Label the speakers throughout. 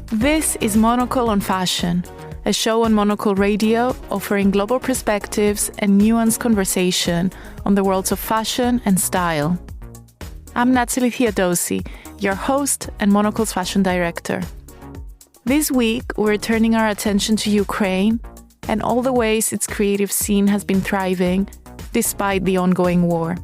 Speaker 1: This is Monocle on Fashion, a show on Monocle Radio offering global perspectives and nuanced conversation on the worlds of fashion and style. I'm Natalie Theodosi, your host and Monocle's fashion director. This week, we're turning our attention to Ukraine and all the ways its creative scene has been thriving despite the ongoing war.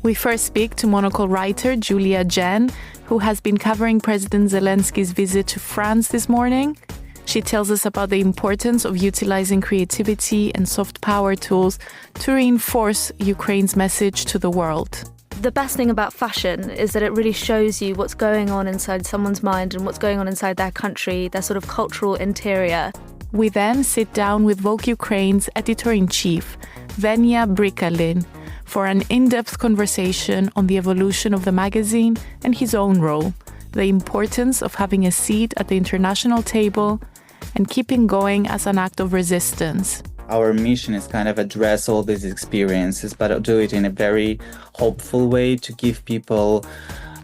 Speaker 1: We first speak to Monocle writer Julia Jen, who has been covering President Zelensky's visit to France this morning. She tells us about the importance of utilizing creativity and soft power tools to reinforce Ukraine's message to the world.
Speaker 2: The best thing about fashion is that it really shows you what's going on inside someone's mind and what's going on inside their country, their sort of cultural interior.
Speaker 1: We then sit down with Vogue Ukraine's editor-in-chief, Venya Brykalin, for an in-depth conversation on the evolution of the magazine and his own role, the importance of having a seat at the international table, and keeping going as an act of resistance.
Speaker 3: Our mission is kind of address all these experiences, but do it in a very hopeful way to give people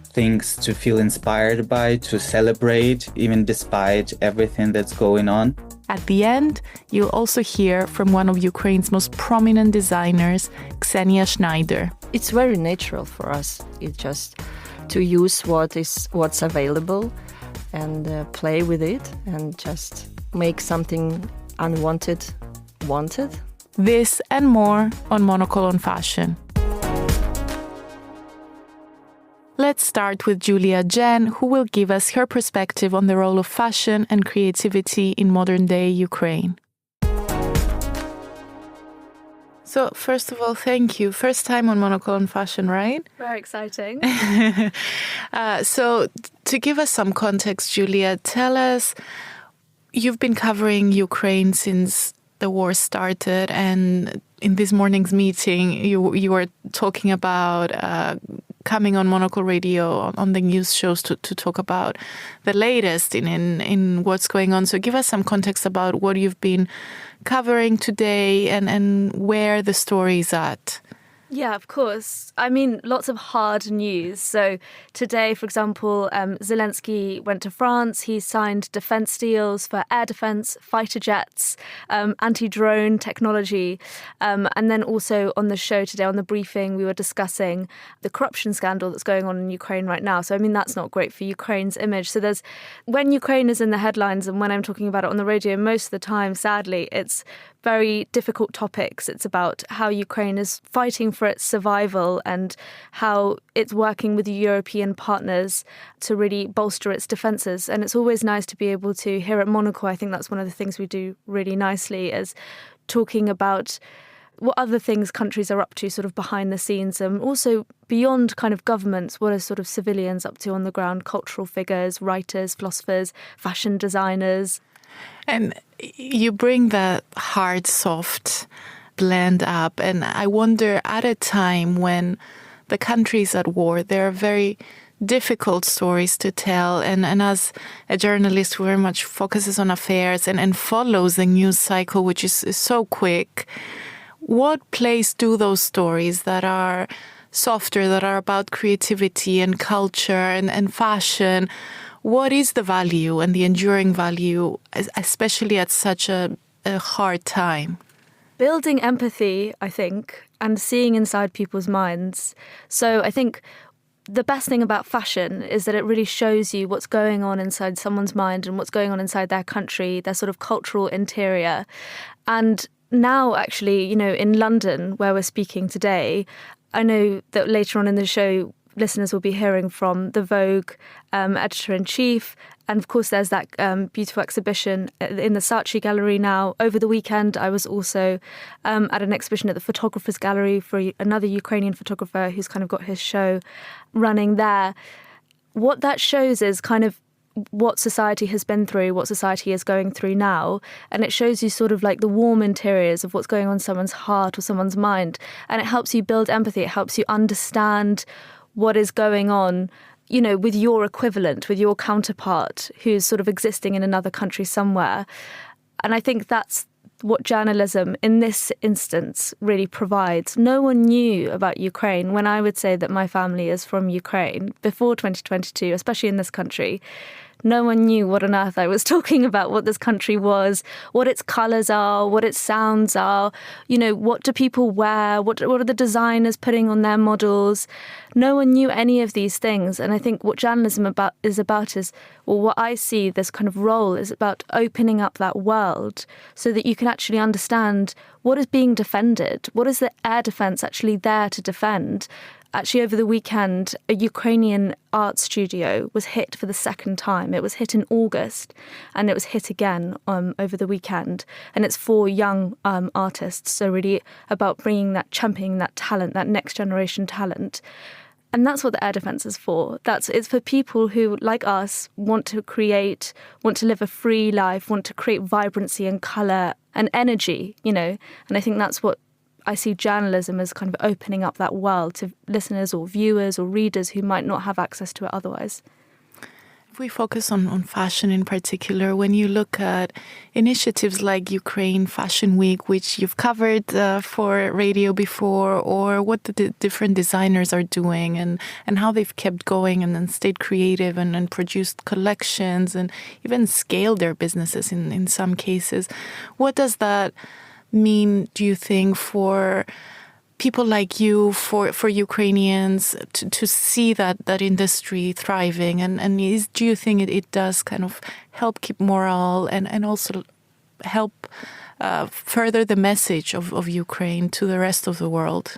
Speaker 3: things to feel inspired by, to celebrate, even despite everything that's going on.
Speaker 1: At the end, you'll also hear from one of Ukraine's most prominent designers, Ksenia Schnaider.
Speaker 4: It's very natural for us. It's just to use what's available and play with it and just make something unwanted wanted.
Speaker 1: This and more on Monocle on Fashion. Let's start with Julia Jen, who will give us her perspective on the role of fashion and creativity in modern-day Ukraine. So, first of all, thank you. First time on Monocle on Fashion, right?
Speaker 2: Very exciting.
Speaker 1: So, to give us some context, Julia, tell us, you've been covering Ukraine since the war started, and in this morning's meeting, you were talking about coming on Monocle Radio on the news shows to talk about the latest in what's going on. So give us some context about what you've been covering today and where the story is at.
Speaker 2: Yeah, of course. I mean, lots of hard news. So today, for example, Zelensky went to France. He signed defence deals for air defence, fighter jets, anti-drone technology. And then also on the show today, on the briefing, we were discussing the corruption scandal that's going on in Ukraine right now. So, I mean, that's not great for Ukraine's image. So when Ukraine is in the headlines and when I'm talking about it on the radio, most of the time, sadly, it's very difficult topics. It's about how Ukraine is fighting for its survival and how it's working with European partners to really bolster its defences. And it's always nice to be able to, here at Monocle, I think that's one of the things we do really nicely, is talking about what other things countries are up to sort of behind the scenes, and also beyond kind of governments, what are sort of civilians up to on the ground, cultural figures, writers, philosophers, fashion designers.
Speaker 1: And you bring that hard, soft blend up. And I wonder, at a time when the country is at war, there are very difficult stories to tell. And as a journalist who very much focuses on affairs and follows the news cycle, which is so quick, what place do those stories that are softer, that are about creativity and culture and fashion, what is the value and the enduring value, especially at such a hard time?
Speaker 2: Building empathy, I think, and seeing inside people's minds. So I think the best thing about fashion is that it really shows you what's going on inside someone's mind and what's going on inside their country, their sort of cultural interior. And now, actually, you know, in London, where we're speaking today, I know that later on in the show, listeners will be hearing from the Vogue editor-in-chief. And of course, there's that beautiful exhibition in the Saatchi Gallery now. Over the weekend, I was also at an exhibition at the Photographers Gallery for another Ukrainian photographer who's kind of got his show running there. What that shows is kind of what society has been through, what society is going through now. And it shows you sort of like the warm interiors of what's going on in someone's heart or someone's mind. And it helps you build empathy. It helps you understand what is going on, you know, with your equivalent, with your counterpart who's sort of existing in another country somewhere. And I think that's what journalism in this instance really provides. No one knew about Ukraine when I would say that my family is from Ukraine before 2022, especially in this country. No one knew what on earth I was talking about, what this country was, what its colours are, what its sounds are, what do people wear, what are the designers putting on their models. No one knew any of these things. And I think what journalism is what I see this kind of role is about opening up that world so that you can actually understand what is being defended, what is the air defence actually there to defend. Actually, over the weekend, a Ukrainian art studio was hit for the second time. It was hit in August, and it was hit again over the weekend. And it's for young artists, so really about championing that talent, that next generation talent. And that's what the air defence is for. It's for people who, like us, want to create, want to live a free life, want to create vibrancy and colour and energy, And I think that's what I see journalism as kind of opening up that world to listeners or viewers or readers who might not have access to it otherwise.
Speaker 1: If we focus on fashion in particular, when you look at initiatives like Ukraine Fashion Week, which you've covered for radio before, or what the different designers are doing and how they've kept going and then stayed creative and produced collections and even scaled their businesses in some cases, what does that mean, do you think, for people like you, for Ukrainians to see that industry thriving? And do you think it does kind of help keep morale and also help further the message of Ukraine to the rest of the world?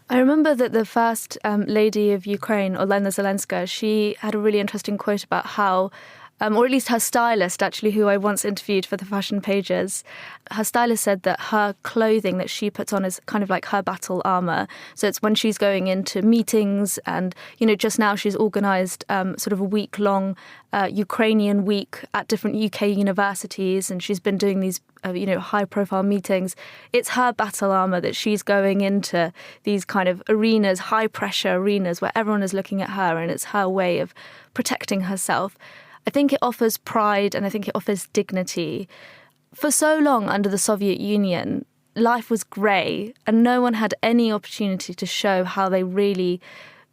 Speaker 2: I remember that the first lady of Ukraine, Olena Zelenska, she had a really interesting quote about how or at least her stylist, actually, who I once interviewed for the fashion pages, her stylist said that her clothing that she puts on is kind of like her battle armour. So it's when she's going into meetings and, just now she's organised sort of a week-long Ukrainian week at different UK universities, and she's been doing these, high-profile meetings. It's her battle armour that she's going into these kind of arenas, high-pressure arenas where everyone is looking at her, and it's her way of protecting herself. I think it offers pride and I think it offers dignity. For so long under the Soviet Union, life was grey and no one had any opportunity to show how they really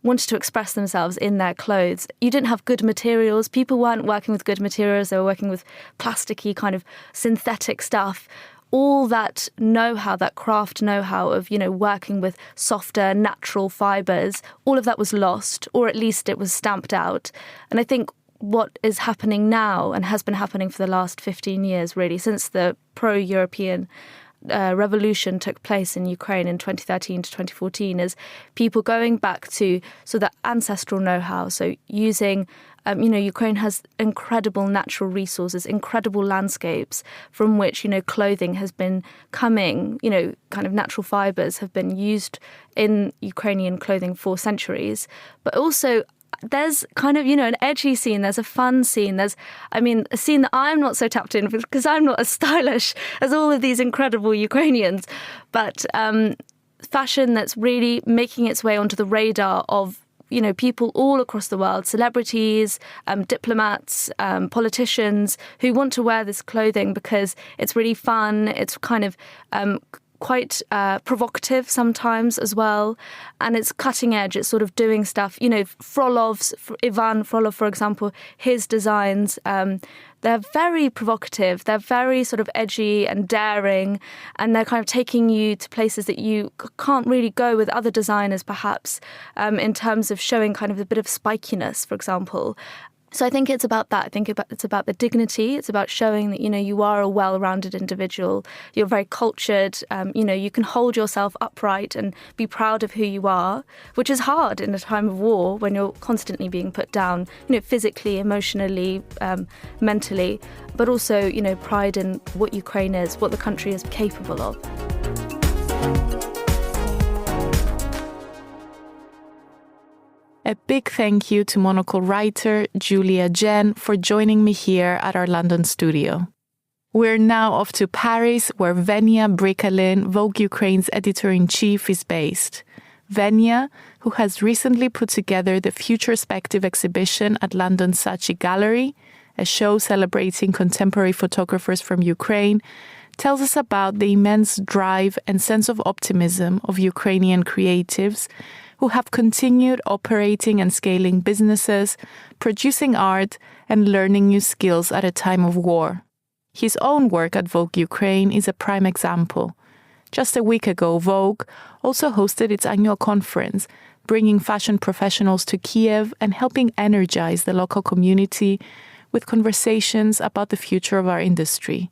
Speaker 2: wanted to express themselves in their clothes. You didn't have good materials. People weren't working with good materials. They were working with plasticky kind of synthetic stuff. All that know-how, that craft know-how of, working with softer, natural fibres, all of that was lost, or at least it was stamped out. And I think what is happening now and has been happening for the last 15 years, really, since the pro-European revolution took place in Ukraine in 2013 to 2014, is people going back to that ancestral know-how. So using, Ukraine has incredible natural resources, incredible landscapes from which, clothing has been coming, kind of natural fibres have been used in Ukrainian clothing for centuries. But also, there's kind of, an edgy scene, there's a fun scene, there's, a scene that I'm not so tapped in because I'm not as stylish as all of these incredible Ukrainians, but fashion that's really making its way onto the radar of, people all across the world, celebrities, diplomats, politicians who want to wear this clothing because it's really fun, it's kind of quite provocative sometimes as well, and it's cutting edge, it's sort of doing stuff, Ivan Frolov, for example, his designs, they're very provocative, they're very sort of edgy and daring, and they're kind of taking you to places that you can't really go with other designers perhaps, in terms of showing kind of a bit of spikiness, for example. So I think it's about that. I think it's about the dignity. It's about showing that, you are a well-rounded individual. You're very cultured. You can hold yourself upright and be proud of who you are, which is hard in a time of war when you're constantly being put down, physically, emotionally, mentally, but also, pride in what Ukraine is, what the country is capable of.
Speaker 1: A big thank you to Monocle writer Julia Jen for joining me here at our London studio. We're now off to Paris, where Venya Brykalin, Vogue Ukraine's editor-in-chief, is based. Venya, who has recently put together the Futurespective exhibition at London's Saatchi Gallery, a show celebrating contemporary photographers from Ukraine, tells us about the immense drive and sense of optimism of Ukrainian creatives who have continued operating and scaling businesses, producing art, and learning new skills at a time of war. His own work at Vogue Ukraine is a prime example. Just a week ago, Vogue also hosted its annual conference, bringing fashion professionals to Kiev and helping energize the local community with conversations about the future of our industry.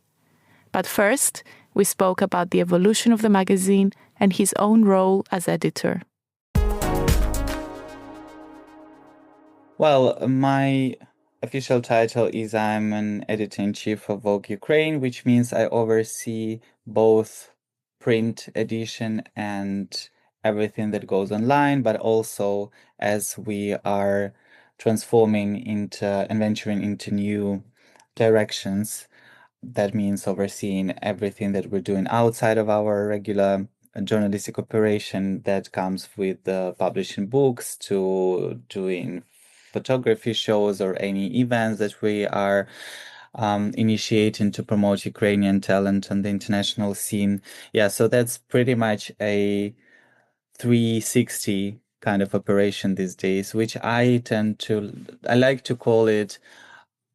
Speaker 1: But first, we spoke about the evolution of the magazine and his own role as editor.
Speaker 3: Well, my official title is I'm an editor-in-chief of Vogue Ukraine, which means I oversee both print edition and everything that goes online, but also as we are transforming into and venturing into new directions, that means overseeing everything that we're doing outside of our regular journalistic operation that comes with publishing books, to doing photography shows or any events that we are initiating to promote Ukrainian talent on the international scene. Yeah, so that's pretty much a 360 kind of operation these days, which I like to call it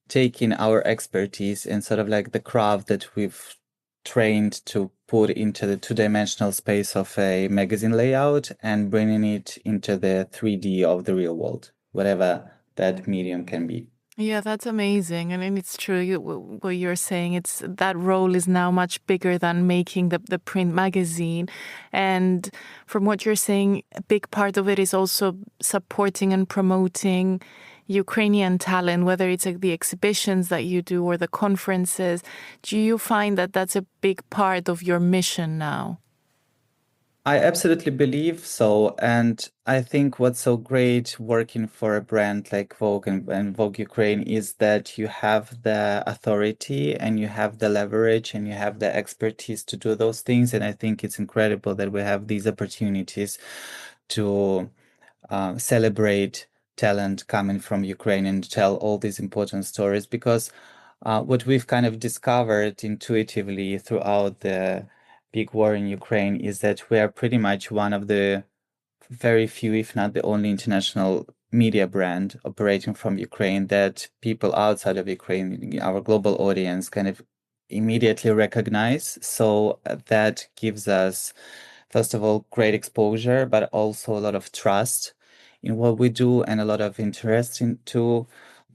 Speaker 3: taking our expertise and sort of like the craft that we've trained to put into the two-dimensional space of a magazine layout and bringing it into the 3D of the real world, whatever that medium can be.
Speaker 1: Yeah, that's amazing. And it's true, what you're saying. It's that role is now much bigger than making the print magazine. And from what you're saying, a big part of it is also supporting and promoting Ukrainian talent, whether it's like the exhibitions that you do or the conferences. Do you find that that's a big part of your mission now?
Speaker 3: I absolutely believe so. And I think what's so great working for a brand like Vogue and Vogue Ukraine is that you have the authority and you have the leverage and you have the expertise to do those things. And I think it's incredible that we have these opportunities to celebrate talent coming from Ukraine and tell all these important stories, because what we've kind of discovered intuitively throughout the big war in Ukraine is that we are pretty much one of the very few, if not the only international media brand operating from Ukraine that people outside of Ukraine, our global audience, kind of immediately recognize. So that gives us, first of all, great exposure, but also a lot of trust in what we do and a lot of interest into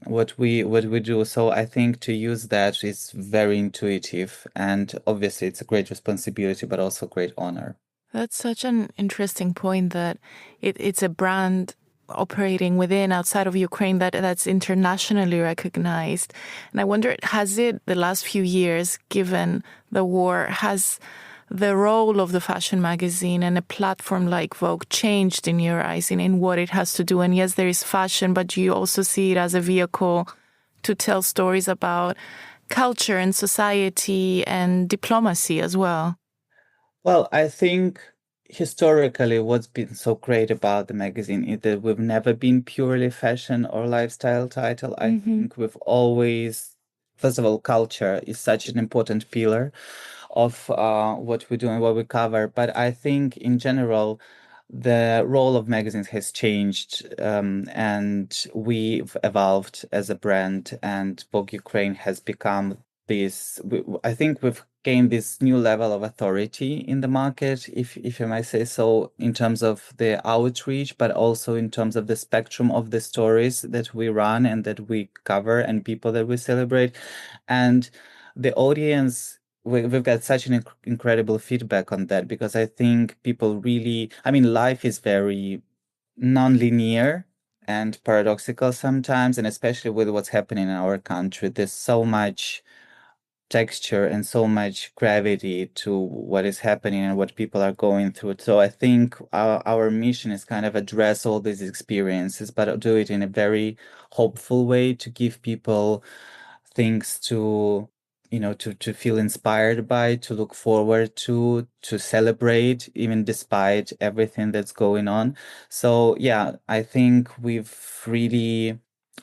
Speaker 3: what we do. So I think to use that is very intuitive, and obviously it's a great responsibility, but also great honor.
Speaker 1: That's such an interesting point, that it's a brand operating outside of Ukraine that's internationally recognized. And I wonder, has it, the last few years, given the war, has the role of the fashion magazine and a platform like Vogue changed in your eyes in what it has to do? And yes, there is fashion, but you also see it as a vehicle to tell stories about culture and society and diplomacy as well.
Speaker 3: Well, I think historically what's been so great about the magazine is that we've never been purely fashion or lifestyle title. I think we've always, first of all, culture is such an important pillar of what we do and what we cover. But I think in general, the role of magazines has changed, and we've evolved as a brand, and Vogue Ukraine has become this, I think we've gained this new level of authority in the market, if I might say so, in terms of the outreach, but also in terms of the spectrum of the stories that we run and that we cover and people that we celebrate. And the audience, we've got such an incredible feedback on that, because I think people really, life is very non-linear and paradoxical sometimes, and especially with what's happening in our country, there's so much texture and so much gravity to what is happening and what people are going through. So I think our mission is kind of address all these experiences, but do it in a very hopeful way, to give people things to feel inspired by, to look forward to celebrate, even despite everything that's going on. So yeah, I think we've really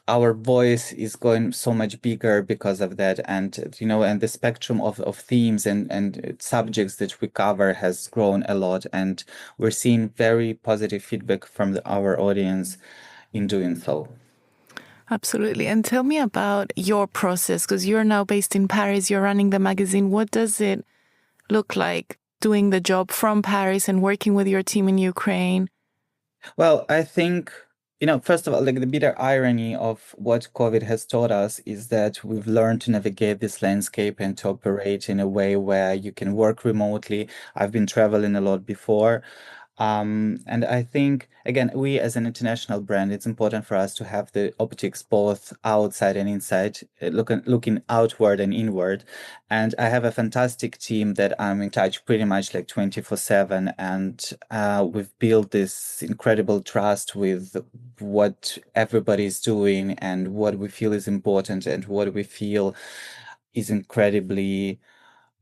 Speaker 3: our voice is going so much bigger because of that, and and the spectrum of themes and subjects that we cover has grown a lot, and we're seeing very positive feedback from our audience in doing so.
Speaker 1: Absolutely. And tell me about your process, because you're now based in Paris, you're running the magazine. What does it look like doing the job from Paris and working with your team in Ukraine?
Speaker 3: Well, I think, first of all, like the bitter irony of what COVID has taught us is that we've learned to navigate this landscape and to operate in a way where you can work remotely. I've been traveling a lot before. And I think, again, we as an international brand, it's important for us to have the optics both outside and inside, looking outward and inward. And I have a fantastic team that I'm in touch pretty much like 24/7. And we've built this incredible trust with what everybody's doing and what we feel is important and what we feel is incredibly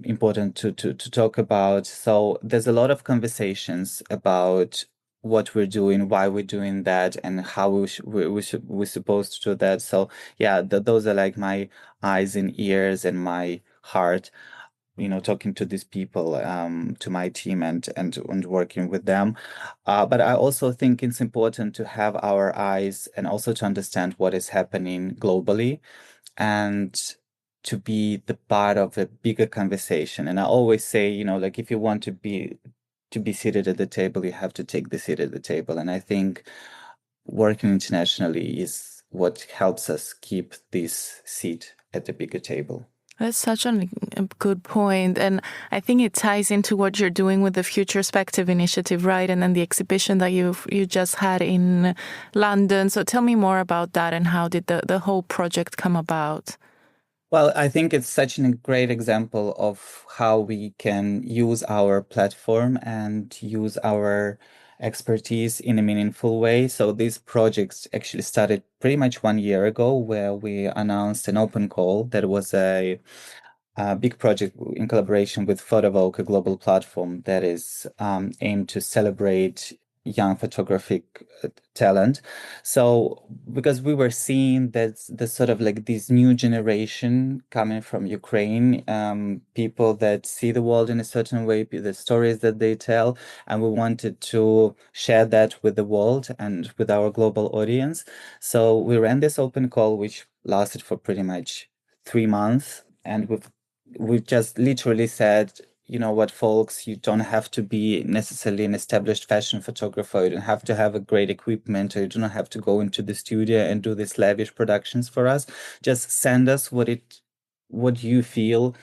Speaker 3: important to talk about. So there's a lot of conversations about what we're doing, why we're doing that, and how we're supposed to do that. So yeah, those are like my eyes and ears and my heart, talking to these people, to my team and working with them. But I also think it's important to have our eyes and also to understand what is happening globally and to be the part of a bigger conversation. And I always say, like if you want to be seated at the table, you have to take the seat at the table. And I think working internationally is what helps us keep this seat at the bigger table.
Speaker 1: That's such a good point. And I think it ties into what you're doing with the Futurespective initiative, right? And then the exhibition that you just had in London. So tell me more about that and how did the whole project come about?
Speaker 3: Well, I think it's such a great example of how we can use our platform and use our expertise in a meaningful way. So these projects actually started pretty much 1 year ago, where we announced an open call that was a big project in collaboration with Vogue, a global platform that is aimed to celebrate young photographic talent. So because we were seeing that the sort of like this new generation coming from Ukraine, people that see the world in a certain way, the stories that they tell, and we wanted to share that with the world and with our global audience. So we ran this open call, which lasted for pretty much 3 months, and we've just literally said, you know what, folks, you don't have to be necessarily an established fashion photographer. You don't have to have a great equipment, or you do not have to go into the studio and do these lavish productions for us. Just send us what you feel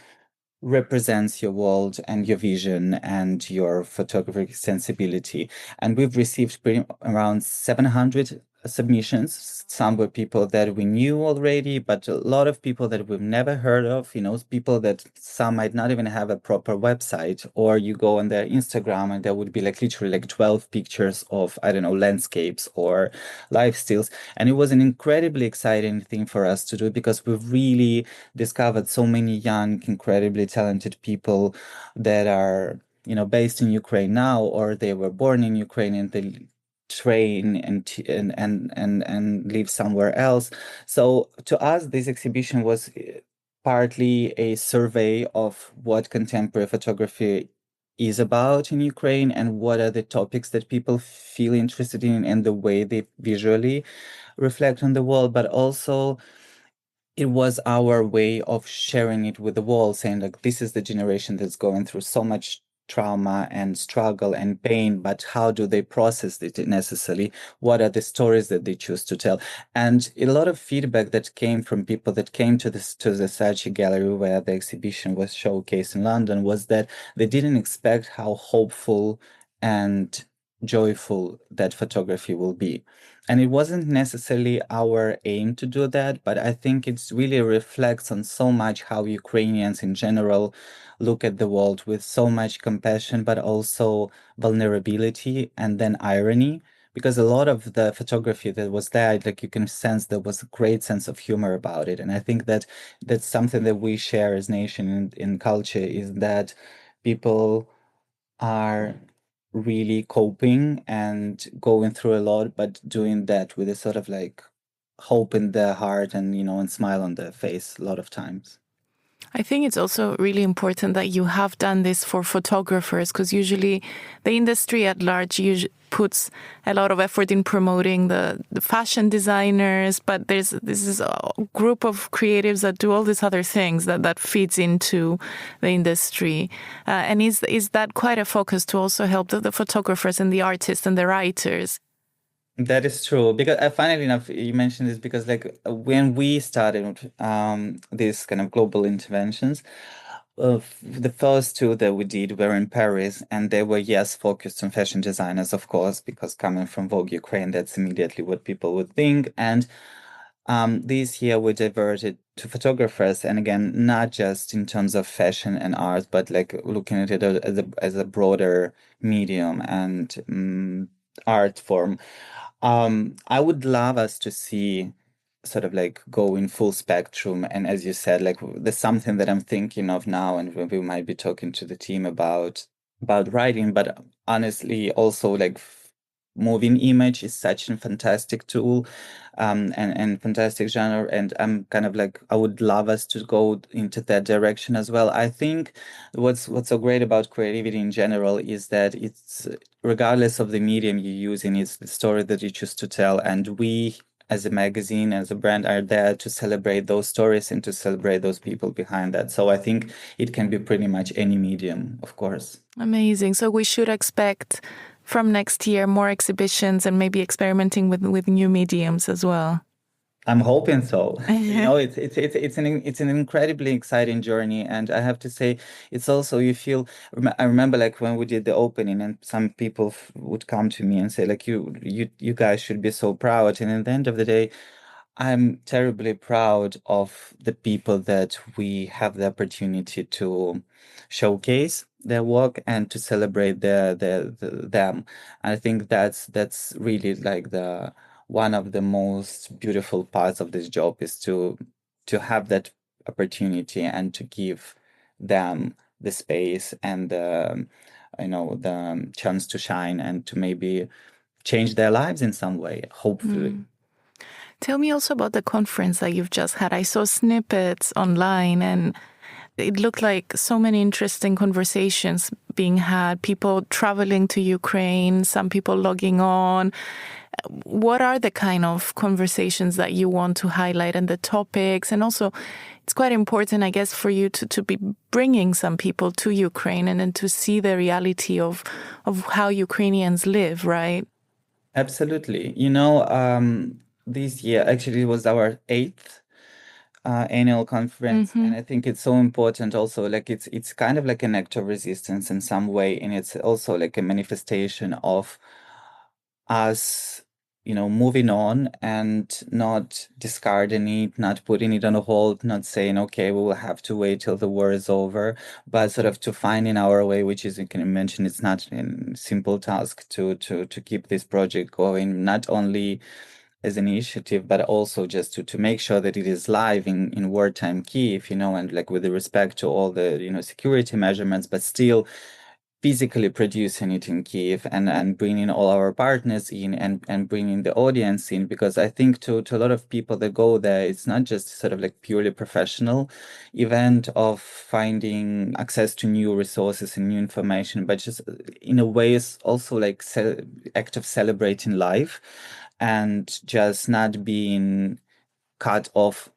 Speaker 3: represents your world and your vision and your photographic sensibility. And we've received around 700 submissions. Some were people that we knew already, but a lot of people that we've never heard of, people that some might not even have a proper website, or you go on their Instagram and there would be like literally like 12 pictures of, I don't know, landscapes or lifestyles. And it was an incredibly exciting thing for us to do, because we've really discovered so many young, incredibly talented people that are, based in Ukraine now, or they were born in Ukraine and they train and live somewhere else. So to us, this exhibition was partly a survey of what contemporary photography is about in Ukraine and what are the topics that people feel interested in and the way they visually reflect on the world, but also it was our way of sharing it with the world, saying like, this is the generation that's going through so much trauma and struggle and pain, but how do they process it necessarily? What are the stories that they choose to tell? And a lot of feedback that came from people that came to the Saatchi Gallery, where the exhibition was showcased in London, was that they didn't expect how hopeful and joyful that photography will be. And it wasn't necessarily our aim to do that, but I think it really reflects on so much how Ukrainians in general look at the world with so much compassion, but also vulnerability and then irony. Because a lot of the photography that was there, like you can sense there was a great sense of humor about it. And I think that that's something that we share as nation in culture, is that people are really coping and going through a lot, but doing that with a sort of like hope in their heart and, and smile on their face a lot of times.
Speaker 1: I think it's also really important that you have done this for photographers, because usually the industry at large puts a lot of effort in promoting the fashion designers, but this is a group of creatives that do all these other things that feeds into the industry. And is that quite a focus to also help the photographers and the artists and the writers?
Speaker 3: That is true, because funnily enough, you mentioned this because like when we started these kind of global interventions, the first two that we did were in Paris, and they were, yes, focused on fashion designers, of course, because coming from Vogue Ukraine, that's immediately what people would think. And this year we diverted to photographers, and again, not just in terms of fashion and art, but like looking at it as a broader medium and art form. I would love us to see sort of like go in full spectrum. And as you said, like there's something that I'm thinking of now, and we might be talking to the team about writing, but honestly, also like moving image is such a fantastic tool and fantastic genre. And I'm kind of like, I would love us to go into that direction as well. I think what's so great about creativity in general is that it's, regardless of the medium you're using, it's the story that you choose to tell. And we, as a magazine, as a brand, are there to celebrate those stories and to celebrate those people behind that. So I think it can be pretty much any medium, of course.
Speaker 1: Amazing. So we should expect from next year more exhibitions and maybe experimenting with new mediums as well.
Speaker 3: I'm hoping so. It's an incredibly exciting journey, and I have to say, it's also you feel. I remember like when we did the opening, and some people would come to me and say like, you guys should be so proud. And at the end of the day, I'm terribly proud of the people that we have the opportunity to showcase their work and to celebrate them. I think that's really like the one of the most beautiful parts of this job is to have that opportunity and to give them the space and the chance to shine and to maybe change their lives in some way, hopefully.
Speaker 1: Tell me also about the conference that you've just had. I saw snippets online and it looked like so many interesting conversations being had, people traveling to Ukraine, some people logging on. What are the kind of conversations that you want to highlight and the topics? And also, it's quite important, I guess, for you to be bringing some people to Ukraine and then to see the reality of how Ukrainians live, right?
Speaker 3: Absolutely. This year, actually, it was our 8th annual conference, and I think it's so important also, like it's kind of like an act of resistance in some way, and it's also like a manifestation of us moving on and not discarding it, not putting it on a hold, not saying, okay, we will have to wait till the war is over, but sort of to finding our way, which is, you can mention, it's not a simple task to keep this project going, not only as an initiative, but also just to make sure that it is live in wartime Kyiv, and like with the respect to all the, security measurements, but still physically producing it in Kyiv and bringing all our partners in and bringing the audience in, because I think to a lot of people that go there, it's not just sort of like purely professional event of finding access to new resources and new information, but just in a way it's also like act of celebrating life and just not being cut off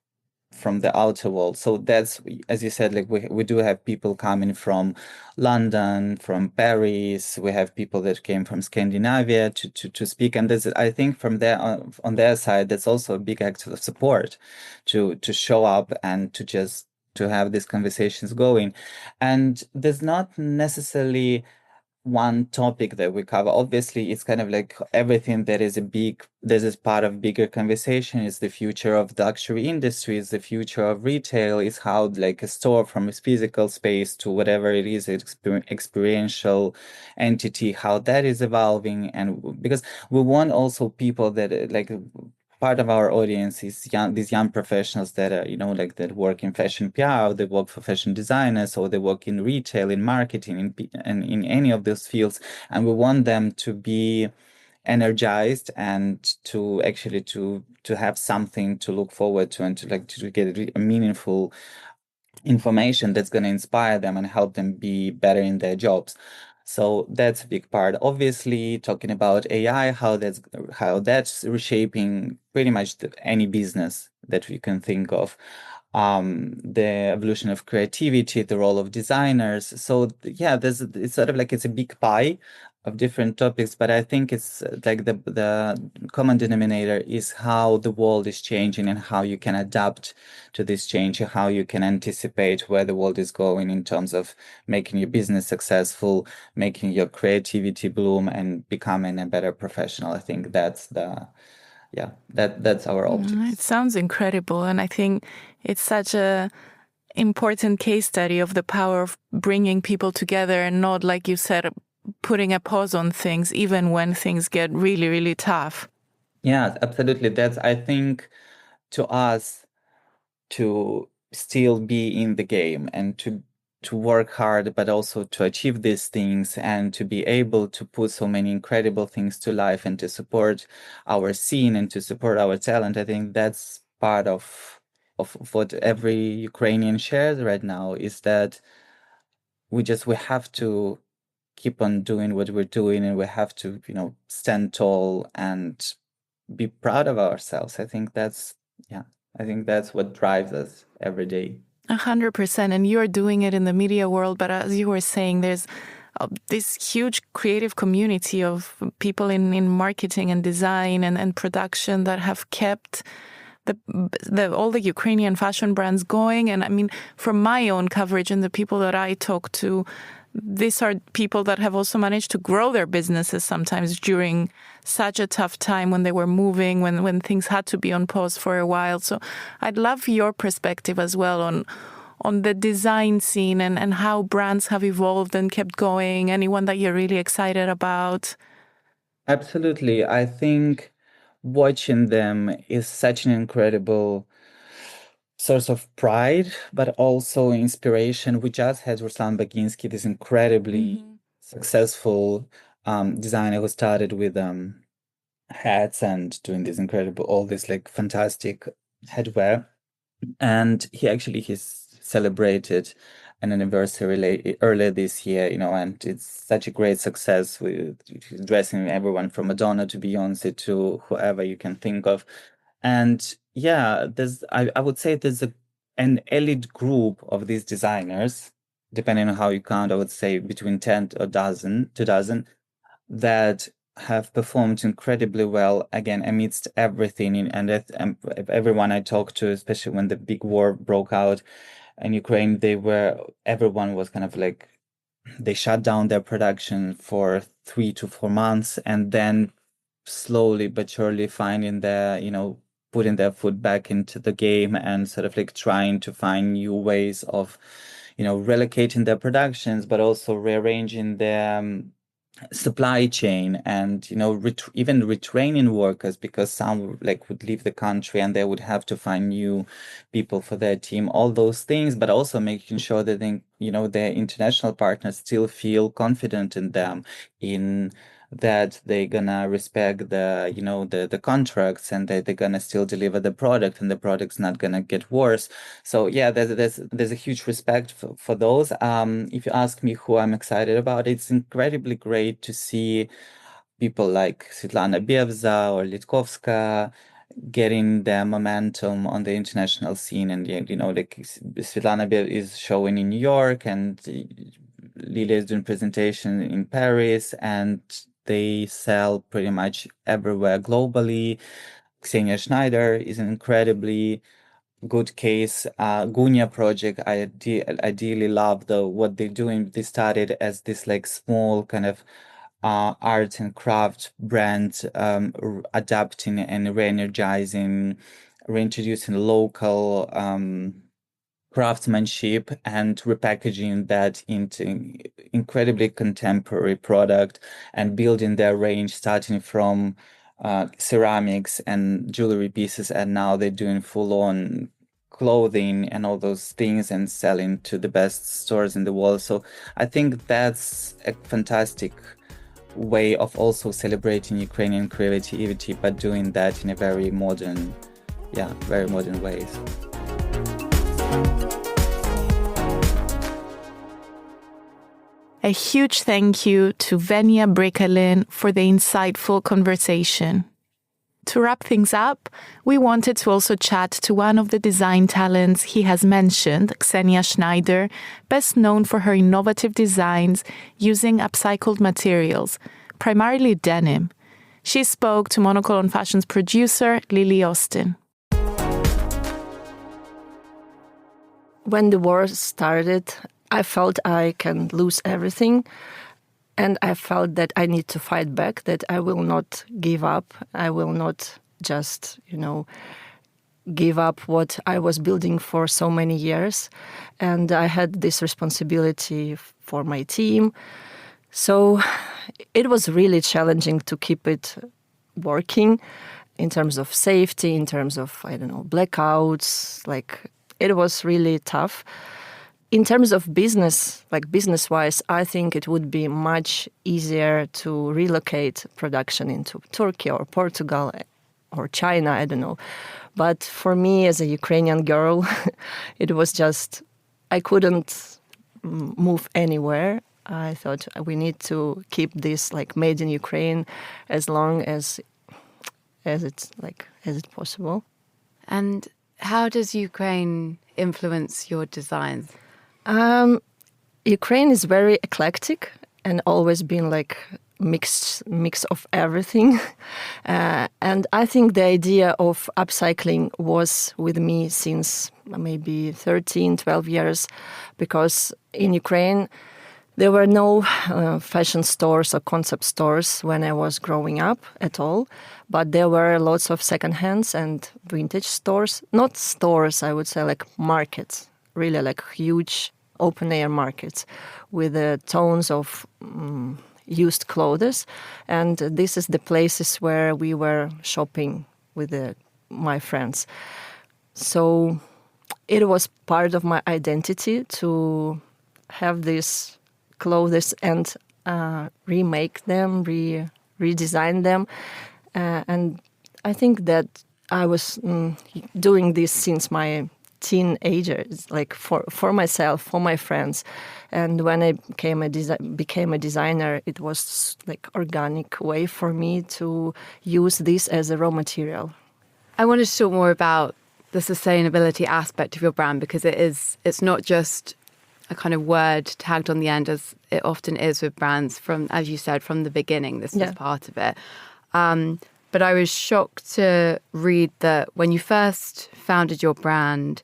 Speaker 3: from the outer world. So that's, as you said, like we do have people coming from London, from Paris. We have people that came from Scandinavia to speak, and this, I think, from there on their side, that's also a big act of support to show up and to have these conversations going. And there's not necessarily one topic that we cover. Obviously, it's kind of like everything that is this is part of bigger conversation. Is the future of the luxury industry, is the future of retail, is how like a store from its physical space to whatever it is, experiential entity, how that is evolving. And because we want also people that like part of our audience is these young professionals that are, like that work in fashion PR, they work for fashion designers, or they work in retail, in marketing, and in any of those fields. And we want them to be energized and to actually to to have something to look forward to and to get a meaningful information that's going to inspire them and help them be better in their jobs. So that's a big part. Obviously, talking about AI, how that's reshaping pretty much any business that we can think of. The evolution of creativity, the role of designers. So yeah, it's sort of like it's a big pie of different topics, but I think it's like the common denominator is how the world is changing and how you can adapt to this change, how you can anticipate where the world is going in terms of making your business successful, making your creativity bloom, and becoming a better professional. I think that's our object.
Speaker 1: It sounds incredible, and I think it's such a important case study of the power of bringing people together and not, like you said, putting a pause on things even when things get really, really tough.
Speaker 3: Yeah, absolutely. That's, I think, to us, to still be in the game and to work hard, but also to achieve these things and to be able to put so many incredible things to life and to support our scene and to support our talent. I think that's part of what every Ukrainian shares right now, is that we have to keep on doing what we're doing, and we have to, stand tall and be proud of ourselves. I think that's what drives us every day.
Speaker 1: 100%. And you're doing it in the media world, but as you were saying, there's this huge creative community of people in marketing and design and production that have kept all the Ukrainian fashion brands going. And I mean, from my own coverage and the people that I talk to, these are people that have also managed to grow their businesses sometimes during such a tough time when they were moving, when things had to be on pause for a while. So I'd love your perspective as well on the design scene and how brands have evolved and kept going. Anyone that you're really excited about?
Speaker 3: Absolutely. I think watching them is such an incredible source of pride, but also inspiration. We just had Ruslan Baginsky, this incredibly successful designer who started with hats and doing all this like fantastic headwear. And he's celebrated an anniversary earlier this year, and it's such a great success with dressing everyone from Madonna to Beyonce to whoever you can think of. And yeah, I would say there's an elite group of these designers, depending on how you count. I would say between 10 or 2 dozen, that have performed incredibly well, again, amidst everything. And everyone I talked to, especially when the big war broke out in Ukraine, everyone was kind of like, they shut down their production for 3 to 4 months, and then slowly but surely finding putting their foot back into the game and sort of like trying to find new ways of, relocating their productions, but also rearranging their supply chain and, even retraining workers, because some would leave the country and they would have to find new people for their team, all those things, but also making sure that their international partners still feel confident in them, in that they're gonna respect the contracts, and that they're gonna still deliver the product, and the product's not gonna get worse. So yeah, there's a huge respect for those. If you ask me who I'm excited about, it's incredibly great to see people like Svetlana Bevza or Litkovska getting their momentum on the international scene. And Svetlana is showing in New York, and Lilia is doing presentation in Paris, and they sell pretty much everywhere globally. Ksenia Schnaider is an incredibly good case. Gunya project, I ideally love what they're doing. They started as this small kind of art and craft brand, adapting and re-energizing, reintroducing local craftsmanship and repackaging that into incredibly contemporary product, and building their range starting from ceramics and jewelry pieces, and now they're doing full-on clothing and all those things and selling to the best stores in the world. So I think that's a fantastic way of also celebrating Ukrainian creativity, but doing that in a very modern ways.
Speaker 1: A huge thank you to Venya Brykalin for the insightful conversation. To wrap things up, we wanted to also chat to one of the design talents he has mentioned, Ksenia Schnaider, best known for her innovative designs using upcycled materials, primarily denim. She spoke to Monocle on Fashion's producer, Lily Austin.
Speaker 4: When the war started, I felt I can lose everything. And I felt that I need to fight back, that I will not give up. I will not just, give up what I was building for so many years. And I had this responsibility for my team. So it was really challenging to keep it working in terms of safety, in terms of, blackouts. It was really tough. In terms of business-wise, I think it would be much easier to relocate production into Turkey or Portugal or China, I don't know. But for me, as a Ukrainian girl, it was just, I couldn't move anywhere. I thought we need to keep this made in Ukraine as long as it's possible.
Speaker 5: And how does Ukraine influence your designs?
Speaker 4: Ukraine is very eclectic and always been mix of everything. And I think the idea of upcycling was with me since maybe 13, 12 years, because in Ukraine, there were no fashion stores or concept stores when I was growing up at all, but there were lots of second-hands and vintage stores. Not stores, I would say, markets, really huge open-air markets with tons of used clothes. And this is the places where we were shopping with my friends. So it was part of my identity to have these clothes and remake them, redesign them. And I think that I was doing this since my teenagers, for myself, for my friends. And when I became a designer, it was organic way for me to use this as a raw material.
Speaker 5: I wanted to talk more about the sustainability aspect of your brand, because it's not just a kind of word tagged on the end, as it often is with brands from, as you said, from the beginning. This was part of it. But I was shocked to read that when you first founded your brand,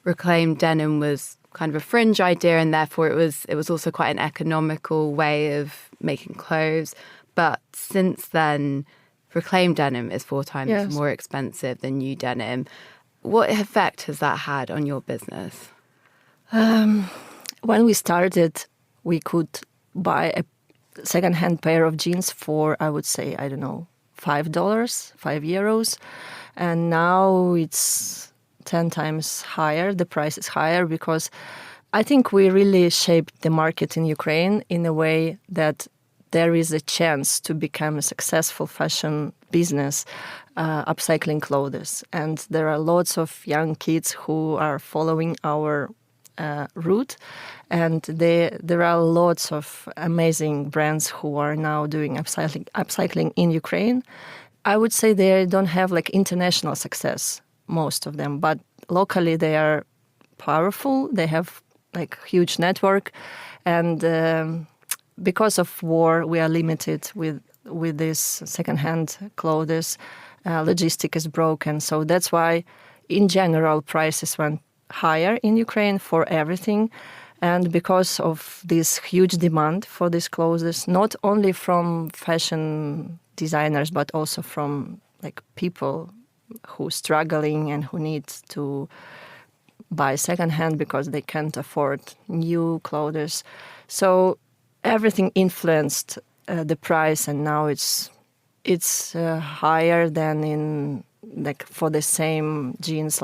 Speaker 5: reclaimed denim was kind of a fringe idea, and therefore it was also quite an economical way of making clothes. But since then, reclaimed denim is 4 times more expensive than new denim. What effect has that had on your business?
Speaker 4: When we started, we could buy a second-hand pair of jeans for, I would say, I don't know, $5, €5. And now it's 10 times higher. The price is higher because I think we really shaped the market in Ukraine in a way that there is a chance to become a successful fashion business, upcycling clothes. And there are lots of young kids who are following our route. And there are lots of amazing brands who are now doing upcycling in Ukraine. I would say they don't have international success, most of them, but locally they are powerful. They have huge network, and because of war, we are limited with this secondhand clothes. Logistic is broken, so that's why, in general, prices went higher in Ukraine for everything. And because of this huge demand for these clothes, not only from fashion designers, but also from people who are struggling and who need to buy secondhand because they can't afford new clothes. So everything influenced the price, and now it's higher than in for the same jeans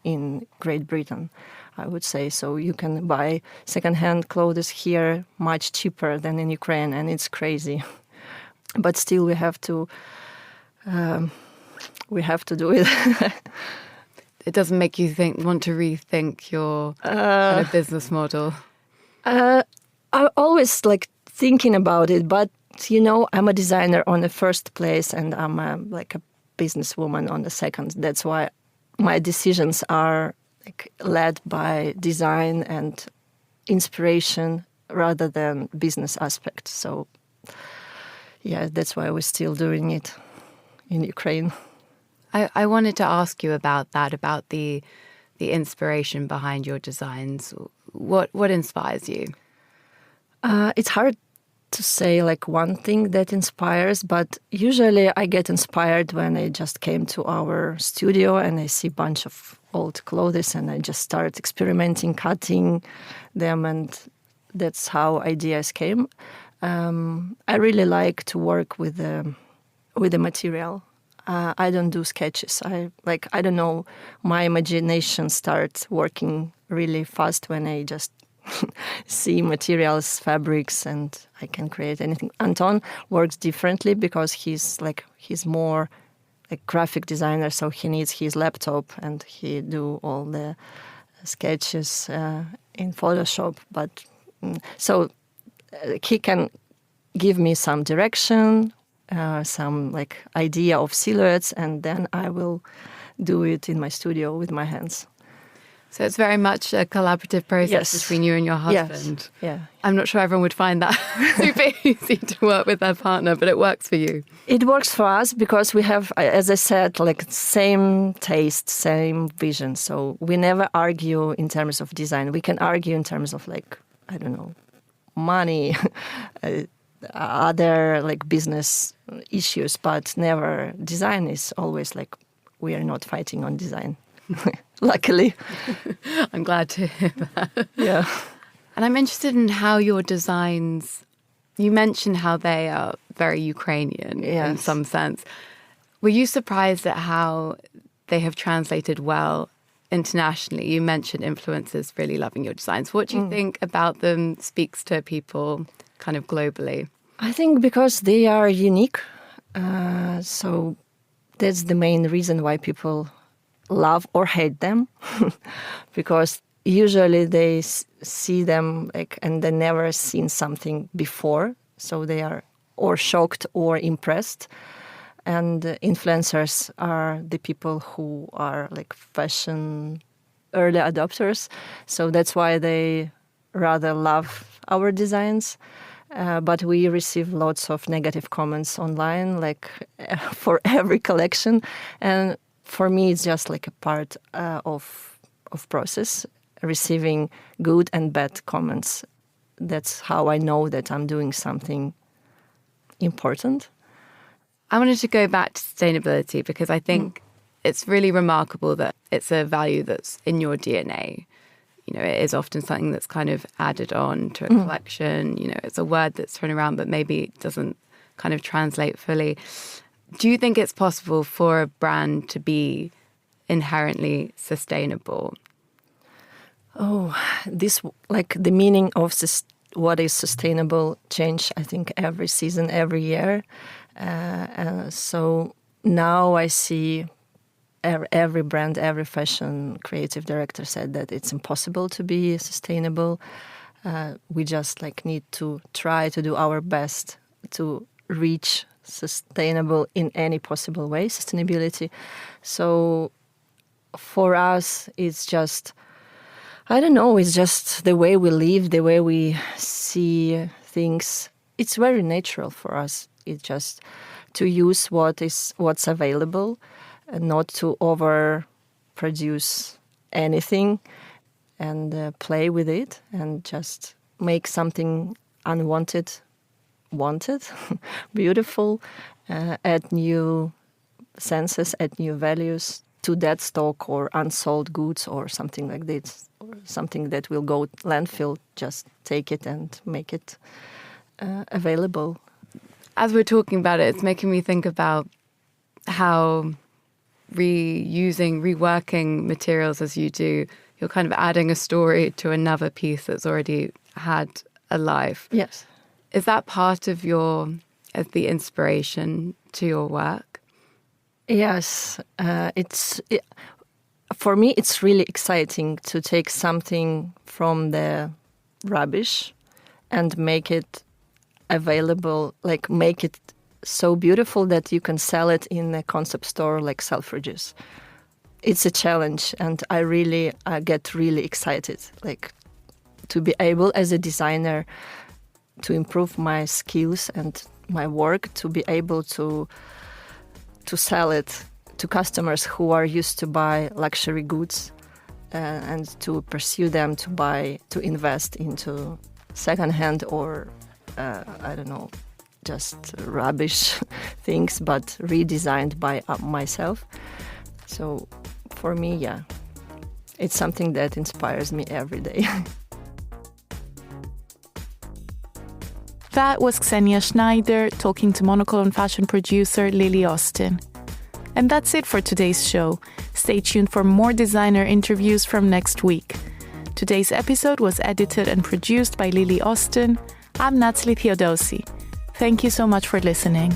Speaker 4: in Great Britain, I would say. So you can buy secondhand clothes here much cheaper than in Ukraine, and it's crazy. but still we have to do it.
Speaker 5: It doesn't make you want to rethink your kind of business model?
Speaker 4: I'm always thinking about it, but I'm a designer on the first place, and I'm a businesswoman on the second. That's why my decisions are led by design and inspiration rather than business aspect. So, yeah, that's why we're still doing it in Ukraine.
Speaker 5: I wanted to ask you about that, about the inspiration behind your designs. What inspires you?
Speaker 4: It's hard to say one thing that inspires, but usually I get inspired when I just came to our studio and I see a bunch of old clothes and I just start experimenting, cutting them, and that's how ideas came. I really like to work with the material. I don't do sketches. I don't know, my imagination starts working really fast when I just see materials, fabrics, and I can create anything. Anton works differently because he's more graphic designer, so he needs his laptop and he do all the sketches in Photoshop. But so he can give me some direction, some idea of silhouettes, and then I will do it in my studio with my hands.
Speaker 5: So it's very much a collaborative process between you and your husband.
Speaker 4: Yes. Yeah.
Speaker 5: I'm not sure everyone would find that super easy to work with their partner, but it works for you.
Speaker 4: It works for us because we have, as I said, same taste, same vision. So we never argue in terms of design. We can argue in terms of I don't know, money, other business issues, but never design is always we are not fighting on design. Luckily.
Speaker 5: I'm glad to hear that.
Speaker 4: Yeah.
Speaker 5: And I'm interested in how your designs, you mentioned how they are very Ukrainian in some sense. Were you surprised at how they have translated well internationally? You mentioned influencers really loving your designs. What do you think about them speaks to people kind of globally?
Speaker 4: I think because they are unique. So that's the main reason why people love or hate them, because usually they see them and they never seen something before, so they are or shocked or impressed. And influencers are the people who are fashion early adopters, so that's why they rather love our designs. But we receive lots of negative comments online, for every collection, and for me, it's just a part of process, receiving good and bad comments. That's how I know that I'm doing something important.
Speaker 5: I wanted to go back to sustainability because I think it's really remarkable that it's a value that's in your DNA. It is often something that's kind of added on to a collection. It's a word that's thrown around, but maybe it doesn't kind of translate fully. Do you think it's possible for a brand to be inherently sustainable?
Speaker 4: Oh, this the meaning of what is sustainable change, I think, every season, every year. So now I see every brand, every fashion creative director said that it's impossible to be sustainable. We just need to try to do our best to reach sustainable in any possible way, sustainability. So for us, it's just, I don't know, it's just the way we live, the way we see things. It's very natural for us. It's just to use what's available and not to overproduce anything, and play with it and just make something unwanted wanted, beautiful, add new senses, add new values to that stock or unsold goods or something like this, or something that will go landfill, just take it and make it available.
Speaker 5: As we're talking about it, it's making me think about how reworking materials as you do, you're kind of adding a story to another piece that's already had a life.
Speaker 4: Yes.
Speaker 5: Is that part of your as the inspiration to your work?
Speaker 4: Yes, for me, it's really exciting to take something from the rubbish and make it available, like make it so beautiful that you can sell it in a concept store like Selfridges. It's a challenge, and I get really excited, like to be able as a designer to improve my skills and my work, to be able to sell it to customers who are used to buy luxury goods and to pursue them to invest into secondhand or I don't know, just rubbish things, but redesigned by myself. So for me, yeah, it's something that inspires me every day.
Speaker 1: That was Ksenia Schnaider talking to Monocle on Fashion producer Lily Austin. And that's it for today's show. Stay tuned for more designer interviews from next week. Today's episode was edited and produced by Lily Austin. I'm Natalie Theodosi. Thank you so much for listening.